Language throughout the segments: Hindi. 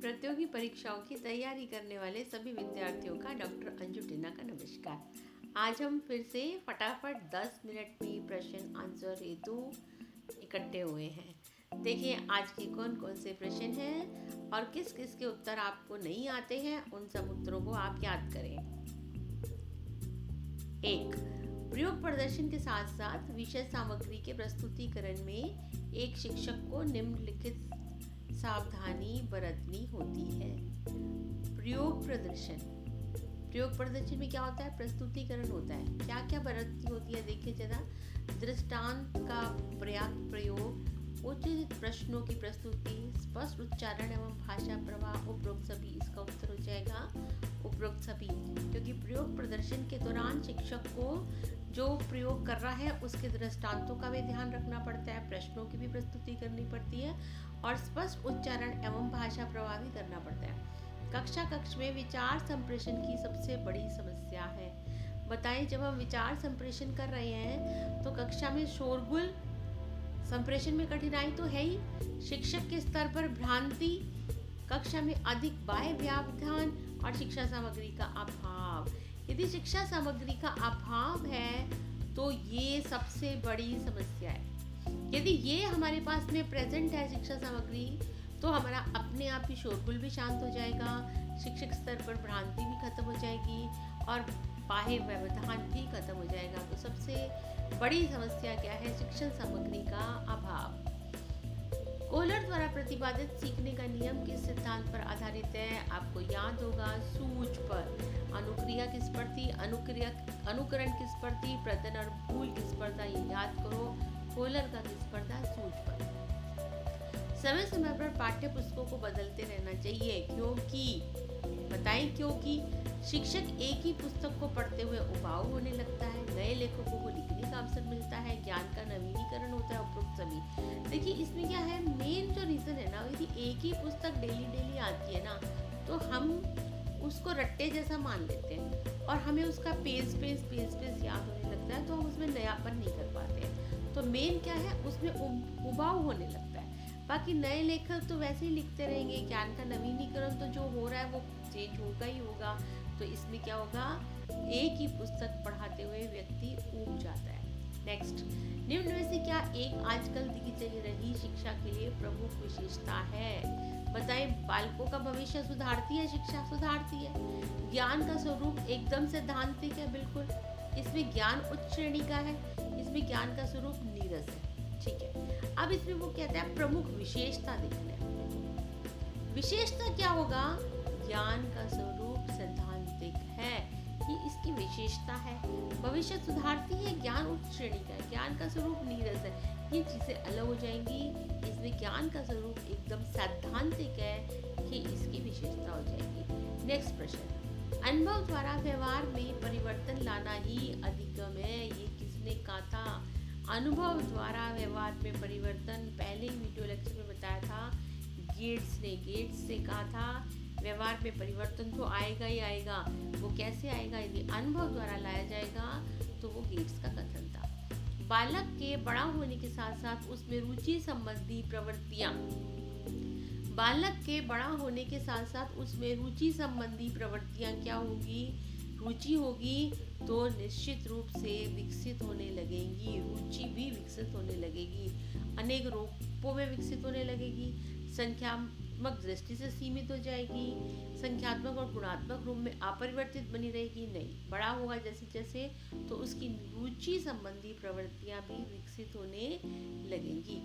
प्रतियोगी परीक्षाओं की तैयारी करने वाले सभी विद्यार्थियों का डॉक्टर अंजू टिन्ना का नमस्कार। आज हम फिर से फटाफट 10 मिनट में प्रश्न आंसर हेतु इकट्ठे हुए हैं। देखिए आज के कौन कौन से प्रश्न हैं और किस किस के उत्तर आपको नहीं आते हैं, उन सब उत्तरों को आप याद करें। 1. प्रयोग प्रदर्शन के साथ साथ विषय सामग्री के प्रस्तुतिकरण में एक शिक्षक को निम्नलिखित सावधानी बरतनी होती है। प्रयोग प्रदर्शन में क्या होता है? प्रस्तुतिकरण होता है। क्या क्या बरतनी होती है देखिए जरा। दृष्टांत का पर्याप्त प्रयोग, उचित प्रश्नों की प्रस्तुति, स्पष्ट उच्चारण एवं भाषा प्रवाह, उपरोक्त सभी। इसका उत्तर हो जाएगा उपरोक्त सभी, क्योंकि प्रयोग प्रदर्शन के दौरान शिक्षक को जो प्रयोग कर रहा है उसके दृष्टांतों का भी ध्यान रखना पड़ता है, प्रश्नों की भी प्रस्तुति करनी पड़ती है और स्पष्ट उच्चारण एवं भाषा प्रवाह भी करना पड़ता है। कक्ष में विचार संप्रेषण की सबसे बड़ी समस्या है। बताएं, जब हम विचार संप्रेषण कर रहे हैं तो कक्षा में शोरगुल, संप्रेषण में कठिनाई तो है ही, शिक्षक के स्तर पर भ्रांति, कक्षा में अधिक बाह्य व्यवधान और शिक्षा सामग्री का अभाव। यदि शिक्षा सामग्री का अभाव है तो ये सबसे बड़ी समस्या है। यदि ये हमारे पास में प्रेजेंट है शिक्षा सामग्री, तो हमारा अपने आप ही शोरगुल भी शांत हो जाएगा, शिक्षक स्तर पर भ्रांति भी खत्म हो जाएगी और बाह्य व्यवधान भी खत्म हो जाएगा। तो सबसे बड़ी समस्या क्या है? शिक्षण सामग्री का अभाव। कोहलर द्वारा प्रतिपादित सीखने का नियम किस सिद्धांत पर आधारित है? आपको याद होगा, सूझ पर। अनुक्रिया की स्पर्धी, अनुकरण की स्पर्धी, प्रदन और भूल की स्पर्धा, ये याद करो। कोहलर का की स्पर्धा सूझ पर। समय समय पर पाठ्य पुस्तकों को बदलते रहना चाहिए, क्योंकि बताएं क्योंकि शिक्षक एक ही पुस्तक को पढ़ते हुए उबाऊ होने लगता है, नए लेखकों को लिखने का अवसर मिलता है, ज्ञान का नवीनीकरण होता है, उपरोक्त सभी। देखिए इसमें क्या है, मेन जो रीजन है ना, यदि एक ही पुस्तक डेली आती है ना तो हम उसको रट्टे जैसा मान लेते हैं और हमें उसका पेज याद होने लगता है, तो हम उसमें नयापन नहीं कर पाते हैं। तो मेन क्या है, उसमें उबाऊ होने लगता है। बाकी नए लेखक तो वैसे ही लिखते रहेंगे, ज्ञान का नवीनीकरण तो जो हो रहा है वो चेंज होगा ही होगा। तो इसमें क्या होगा, एक ही पुस्तक पढ़ाते हुए व्यक्ति ऊब जाता है। नेक्स्ट, निम्न में से क्या एक आजकल दी चली रही शिक्षा के लिए प्रमुख विशेषता है? बताएं, बालकों का भविष्य सुधारती है शिक्षा? सुधारती है। ज्ञान का स्वरूप एकदम सैद्धांतिक है, बिल्कुल। इसमें ज्ञान उच्च श्रेणी का है, इसमें ज्ञान का स्वरूप नीरस है। ठीक है, अब इसमें वो कहता है प्रमुख विशेषता देख लें। विशेषता क्या होगा? ज्ञान का स्वरूप सैद्धांतिक है, ये इसकी विशेषता है। भविष्य सुधारती है, ज्ञान उच्च श्रेणी का है, ज्ञान का स्वरूप नीरस है, ये चीजें अलग हो जाएंगी। इसमें ज्ञान का स्वरूप एकदम सैद्धांतिक है, ये इसकी विशेषता हो जाएगी। नेक्स्ट प्रश्न, अनुभव द्वारा व्यवहार में परिवर्तन लाना ही अधिगम है, ये किसने कहा था? अनुभव द्वारा व्यवहार में परिवर्तन पहले ही वीडियो लेक्चर में बताया था, गेट्स ने कहा था व्यवहार में परिवर्तन तो आएगा ही आएगा। वो कैसे आएगा? यदि अनुभव द्वारा लाया जाएगा, तो वो गेट्स का कथन था। बालक के बड़ा होने के साथ साथ उसमें रुचि संबंधी प्रवृत्तियां, बालक के बड़ा होने के साथ साथ उसमें रुचि संबंधी प्रवृत्तियां क्या होगी? रुचि होगी तो निश्चित रूप से विकसित होने लगेंगी, रुचि भी विकसित होने लगेगी, अनेक रूपों में विकसित होने लगेगी, संख्यात्मक दृष्टि से सीमित हो जाएगी, संख्यात्मक और गुणात्मक रूप में अपरिवर्तित बनी रहेगी नहीं। बड़ा होगा जैसे जैसे तो उसकी रुचि संबंधी प्रवृत्तियां भी विकसित होने लगेंगी।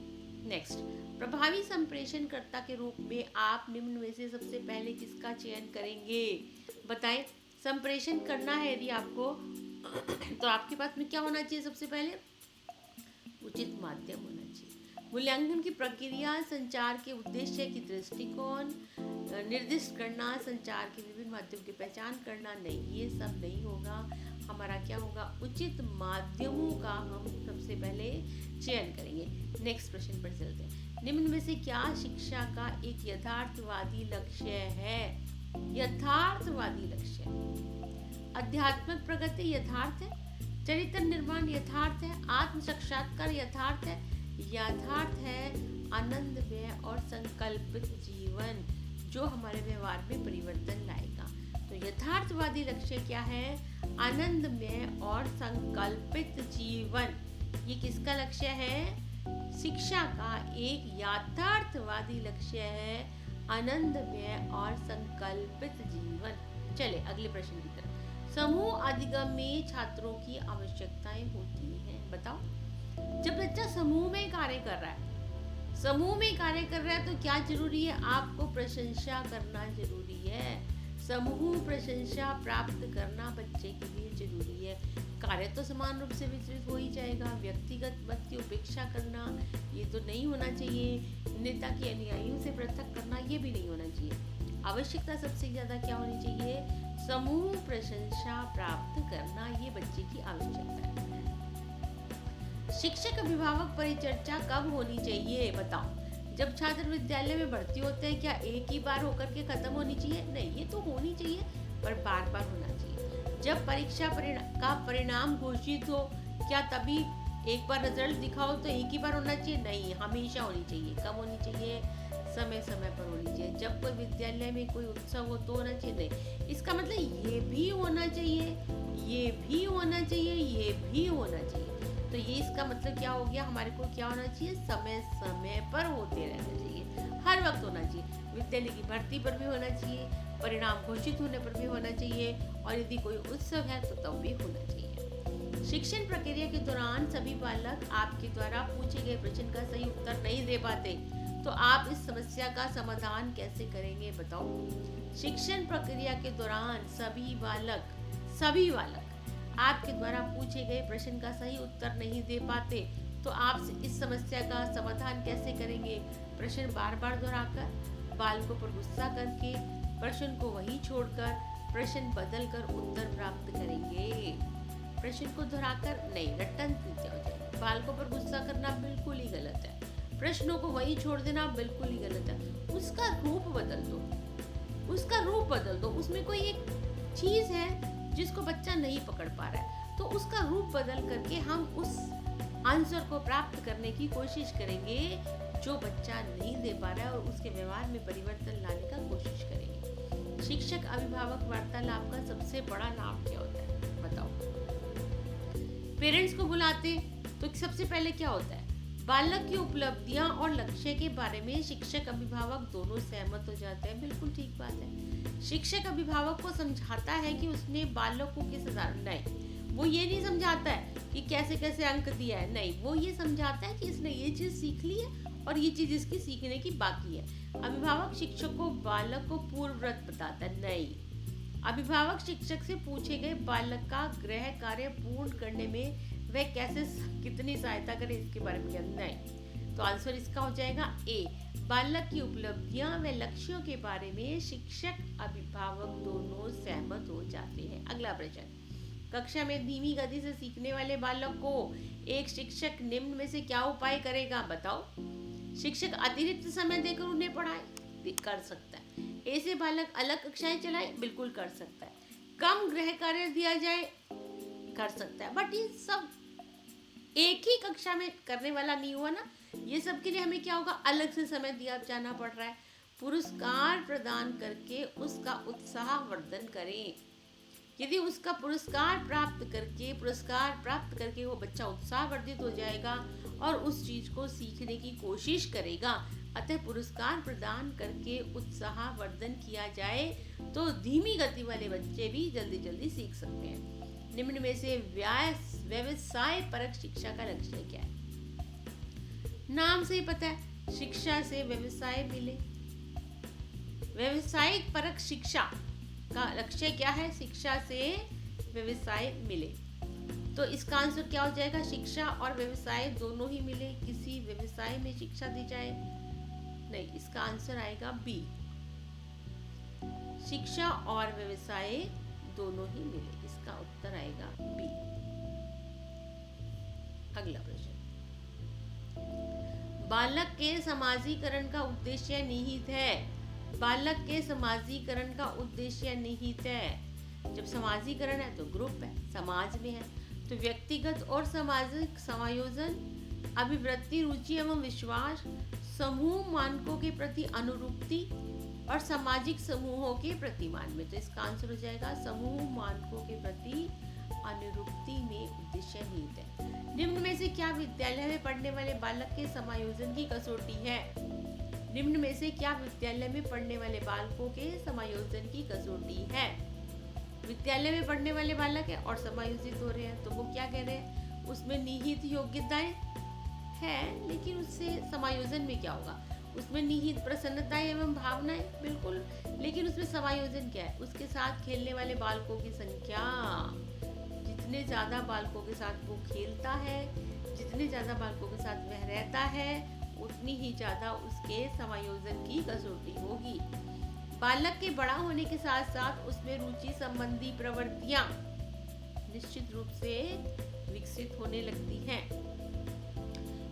नेक्स्ट, प्रभावी संप्रेषणकर्ता के रूप में आप निम्न में से सबसे पहले किसका चयन करेंगे? बताएं, संप्रेषण करना है यदि आपको तो आपके पास में क्या होना चाहिए? सबसे पहले उचित माध्यम होना चाहिए। मूल्यांकन की प्रक्रिया, संचार के उद्देश्य की दृष्टिकोण निर्दिष्ट करना, संचार के विभिन्न माध्यमों की पहचान करना, नहीं, ये सब नहीं होगा। हमारा क्या होगा? उचित माध्यमों का हम सबसे पहले चयन करेंगे। नेक्स्ट प्रश्न पर चलते हैं। निम्न में से क्या शिक्षा का एक यथार्थवादी लक्ष्य है? यथार्थवादी लक्ष्य, आध्यात्मिक प्रगति यथार्थ है, चरित्र निर्माण यथार्थ है, आत्म साक्षात्कार यथार्थ है, यथार्थ है आनंदमय और संकल्पित जीवन। जो हमारे व्यवहार में परिवर्तन लाएगा। तो यथार्थवादी लक्ष्य क्या है? आनंदमय और संकल्पित जीवन। ये किसका लक्ष्य है? शिक्षा का एक यथार्थवादी लक्ष्य है आनंदमय और संकल्पित जीवन। चले अगले प्रश्न की तरफ। समूह अधिगम में छात्रों की आवश्यकताएं होती हैं। बताओ, जब बच्चा समूह में कार्य कर रहा है, तो क्या जरूरी है? आपको प्रशंसा करना जरूरी है। समूह प्रशंसा प्राप्त करना बच्चे के लिए जरूरी है। कार्य तो समान रूप से वितरित हो ही जाएगा। व्यक्तिगत मत की उपेक्षा करना ये तो नहीं होना चाहिए। नेता के अनुयायियों से पृथक करना ये भी नहीं होना चाहिए। आवश्यकता सबसे ज्यादा क्या होनी चाहिए? समूह प्रशंसा प्राप्त करना, ये बच्चे की आवश्यकता है। शिक्षक अभिभावक परिचर्चा कब होनी चाहिए? बताओ। जब छात्र विद्यालय में भर्ती होते हैं, क्या एक ही बार होकर के खत्म होनी चाहिए? नहीं, ये तो होनी चाहिए, पर बार बार होना चाहिए। जब परीक्षा का परिणाम घोषित हो, क्या तभी एक बार रिजल्ट दिखाओ तो एक ही बार होना चाहिए? नहीं, हमेशा होनी चाहिए। कब होनी चाहिए? समय समय पर होनी चाहिए। जब कोई विद्यालय में कोई उत्सव हो तो होना चाहिए? नहीं, इसका मतलब ये भी होना चाहिए, ये भी होना चाहिए, ये भी होना चाहिए। तो ये इसका मतलब क्या हो गया? हमारे को क्या होना चाहिए? समय समय पर होते रहना चाहिए, हर वक्त होना चाहिए। विद्यालय की भर्ती पर भी होना चाहिए, परिणाम घोषित होने पर भी होना चाहिए, और यदि कोई उत्सव है तो तब भी होना चाहिए। शिक्षण प्रक्रिया के दौरान सभी बालक आपके द्वारा पूछे गए प्रश्न का सही उत्तर नहीं दे पाते, तो आप इस समस्या का समाधान कैसे करेंगे? बताओ। शिक्षण प्रक्रिया के दौरान सभी बालक आपके द्वारा पूछे गए प्रश्न का सही उत्तर नहीं दे पाते, तो आप इस समस्या का समाधान कैसे करेंगे? प्रश्न बार बार दोहराकर, बालकों पर गुस्सा करके, प्रश्न को वहीं छोड़कर, प्रश्न बदलकर उत्तर प्राप्त करेंगे। प्रश्न को दोहराकर नहीं, रट्टन हो जाएगा। बालकों पर गुस्सा करना बिल्कुल ही गलत है। प्रश्नों को वहीं छोड़ देना बिल्कुल ही गलत है। उसका रूप बदल दो। उसमें कोई एक चीज है जिसको बच्चा नहीं पकड़ पा रहा है, तो उसका रूप बदल करके हम उस आंसर को प्राप्त करने की कोशिश करेंगे जो बच्चा नहीं दे पा रहा है, और उसके व्यवहार में परिवर्तन लाने का कोशिश करेंगे। शिक्षक अभिभावक वार्तालाप का सबसे बड़ा लाभ क्या होता है? बताओ। पेरेंट्स को बुलाते तो सबसे पहले क्या होता है? बालक की उपलब्धियां और लक्ष्य के बारे में शिक्षक अभिभावक दोनों सहमत हो जाते हैं। बिल्कुल ठीक बात है। शिक्षक अभिभावक को समझाता है कि उसने बालक को किस नहीं, वो ये नहीं समझाता है कि कैसे कैसे अंक दिया है। नहीं, वो ये समझाता है कि इसने ये चीज सीख ली है और ये चीज इसकी सीखने की बाकी है। अभिभावक शिक्षक को बालक को पूर्ववत बताता है। नहीं, अभिभावक शिक्षक से पूछे गए बालक का गृह कार्य पूर्ण करने में वह कैसे कितनी सहायता करे इसके बारे में नहीं। तो आंसर इसका हो जाएगा ए। बालक की उपलब्धियां व लक्ष्यों के बारे में शिक्षक अभिभावक दोनों सहमत हो जाते हैं। अगला प्रश्न, कक्षा में धीमी गति से सीखने वाले बालक को एक शिक्षक निम्न में से क्या उपाय करेगा? बताओ। शिक्षक अतिरिक्त समय देकर उन्हें पढ़ाए, कर सकता है। ऐसे बालक अलग कक्षाएं चलाए, बिल्कुल कर सकता है। कम गृह कार्य दिया जाए, कर सकता है। बट ये सब एक ही कक्षा में करने वाला नहीं हुआ ना, ये सब के लिए हमें क्या होगा? अलग से समय दिया जाना पड़ रहा है। पुरस्कार प्रदान करके उसका उत्साह वर्धन करें। यदि उसका पुरस्कार प्राप्त करके वो बच्चा उत्साहवर्धित हो जाएगा और उस चीज को सीखने की कोशिश करेगा। अतः पुरस्कार प्रदान करके उत्साहवर्धन किया जाए तो धीमी गति वाले बच्चे भी जल्दी जल्दी सीख सकते हैं। निम्न में से व्यवसाय परक शिक्षा का लक्ष्य क्या है? नाम से ही पता है, शिक्षा से व्यवसाय मिले। व्यवसायिक परक शिक्षा का लक्ष्य क्या है? शिक्षा से व्यवसाय मिले। तो इसका आंसर क्या हो जाएगा? शिक्षा और व्यवसाय दोनों ही मिले। किसी व्यवसाय में शिक्षा दी जाए, नहीं, इसका आंसर आएगा बी। शिक्षा और व्यवसाय दोनों ही मिले, इसका उत्तर आएगा बी। अगला प्रश्न, बालक के समाजीकरण का उद्देश्य निहित है। बालक के समाजीकरण का उद्देश्य निहित है। जब समाजीकरण है तो ग्रुप है, समाज में है, तो व्यक्तिगत और सामाजिक समायोजन, अभिवृत्ति, रुचि एवं विश्वास, समूह मानकों के प्रति अनुरूपति, और सामाजिक समूहों के प्रतिमान में। तो इसका आंसर हो जाएगा समूह मानकों के प्रति अनुरूपति में उद्देश्य निहित है। निम्न में से क्या विद्यालय में पढ़ने वाले बालक के समायोजन की कसौटी है? निम्न में से क्या विद्यालय में पढ़ने वाले बालकों के समायोजन की कसौटी है? विद्यालय में पढ़ने वाले बालक है और समायोजित हो रहे हैं, तो वो क्या कह रहे हैं, उसमें निहित योग्यताएं है, लेकिन उससे समायोजन में क्या होगा, उसमें निहित प्रसन्नताएं एवं भावनाएं, बिल्कुल, लेकिन उसमें समायोजन क्या है, उसके साथ खेलने वाले बालकों की संख्या। जितने ज्यादा बालकों के साथ वो खेलता है, जितने ज्यादा बालकों के साथ वह रहता है, उतनी ही ज्यादा उसके समायोजन की कसौटी होगी। बालक के बड़ा होने के साथ साथ उसमें रुचि संबंधी प्रवृत्तियां निश्चित रूप से विकसित होने लगती हैं।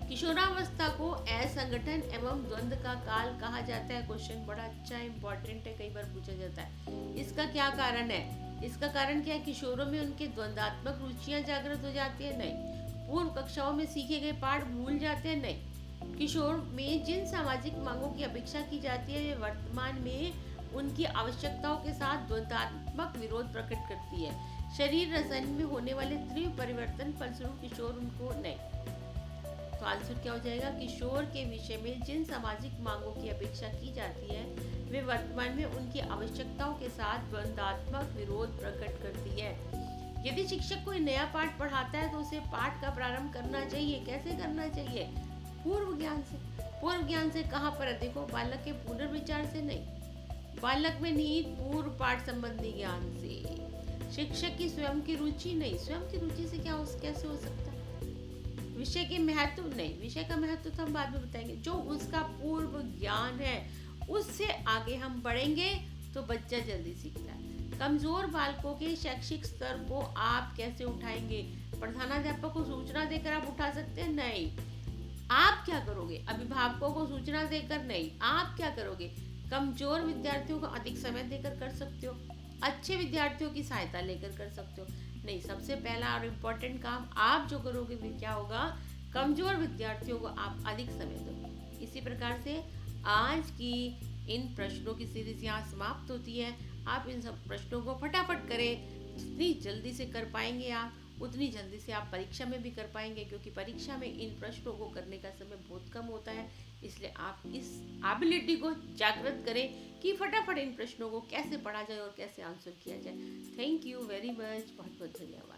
किशोरावस्था को असंगठन एवं द्वंद्व का काल कहा जाता है। क्वेश्चन बड़ा अच्छा इंपॉर्टेंट है, कई बार पूछा जाता है। इसका क्या कारण है? इसका कारण क्या है? किशोरों में उनके द्वंद्वात्मक रुचियां जागृत हो जाती है? नहीं। पूर्व कक्षाओं में सीखे गए पाठ भूल जाते हैं? नहीं। किशोर में जिन सामाजिक मांगों की अपेक्षा की जाती है, वे वर्तमान में उनकी आवश्यकताओं के साथ द्वंद्वात्मक विरोध प्रकट करती है। शरीर रसायन में होने वाले तीव्र परिवर्तन फलस्वरूप किशोर उनको नहीं। तो आंसर क्या हो जाएगा? किशोर के विषय में जिन सामाजिक मांगों की अपेक्षा की जाती है, वे वर्तमान में उनकी आवश्यकताओं के साथ द्वंद्वात्मक विरोध प्रकट करती है। यदि शिक्षक कोई नया पाठ पढ़ाता है तो उसे पाठ का प्रारंभ करना चाहिए। कैसे करना चाहिए? पूर्व ज्ञान से। पूर्व ज्ञान से कहाँ पर? देखो, बालक के पुनर्विचार से नहीं, बालक में निहित पूर्व पाठ संबंधी ज्ञान से। शिक्षक की स्वयं की रुचि नहीं, स्वयं की रुचि से क्या कैसे हो सकता है? विषय के महत्व नहीं, विषय का महत्व तो हम बाद में बताएंगे। जो उसका पूर्व ज्ञान है, उससे आगे हम बढ़ेंगे तो बच्चा जल्दी सीखता है। कमजोर बालकों के शैक्षिक स्तर को आप कैसे उठाएंगे? प्रधानाध्यापक को सूचना देकर आप उठा सकते हैं? नहीं। आप क्या करोगे? अभिभावकों को सूचना देकर नहीं। आप क्या करोगे? कमजोर विद्यार्थियों को अधिक समय देकर कर सकते हो, अच्छे विद्यार्थियों की सहायता लेकर कर सकते हो। नहीं, सबसे पहला और इम्पोर्टेंट काम आप जो करोगे वो क्या होगा? कमजोर विद्यार्थियों को आप अधिक समय दो। इसी प्रकार से आज की इन प्रश्नों की सीरीज यहाँ समाप्त होती है। आप इन सब प्रश्नों को फटाफट करें। जितनी जल्दी से कर पाएंगे आप, उतनी जल्दी से आप परीक्षा में भी कर पाएंगे, क्योंकि परीक्षा में इन प्रश्नों को करने का समय बहुत कम होता है। इसलिए आप इस एबिलिटी को जागृत करें कि फटाफट इन प्रश्नों को कैसे पढ़ा जाए और कैसे आंसर किया जाए। थैंक यू वेरी मच, बहुत बहुत धन्यवाद।